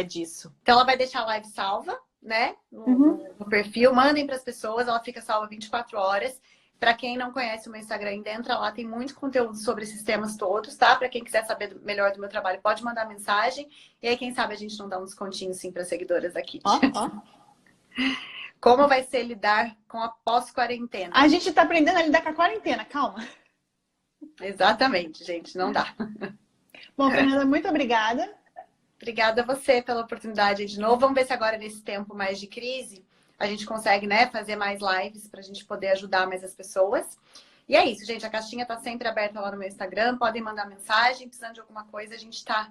disso. Então, ela vai deixar a live salva, né? No perfil. Mandem para as pessoas, ela fica salva 24 horas. Para quem não conhece o meu Instagram ainda, entra lá, tem muito conteúdo sobre esses temas todos, tá? Para quem quiser saber melhor do meu trabalho, pode mandar mensagem. E aí, quem sabe a gente não dá um descontinho, sim, para seguidoras aqui. Como vai ser lidar com a pós-quarentena? A gente tá aprendendo a lidar com a quarentena, calma. Exatamente, gente, não dá. Bom, Fernanda, muito obrigada. Obrigada a você pela oportunidade de novo. Vamos ver se agora, nesse tempo mais de crise, a gente consegue, né, fazer mais lives para a gente poder ajudar mais as pessoas. E é isso, gente. A caixinha tá sempre aberta lá no meu Instagram. Podem mandar mensagem. Precisando de alguma coisa, a gente tá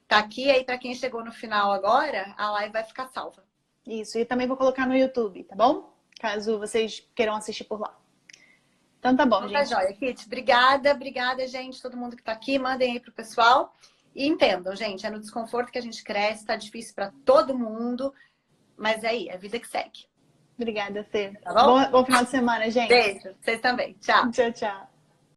aqui. E aí, para quem chegou no final agora, a live vai ficar salva. Isso. E também vou colocar no YouTube, tá bom? Caso vocês queiram assistir por lá. Então tá bom, gente. Tá joia, Kit. Obrigada, gente. Todo mundo que tá aqui. Mandem aí pro pessoal. E entendam, gente, é no desconforto que a gente cresce, tá difícil para todo mundo, mas é aí, é a vida que segue. Obrigada, Fê. Tá bom? Bom final de semana, gente. Beijo, vocês também. Tchau. Tchau, tchau.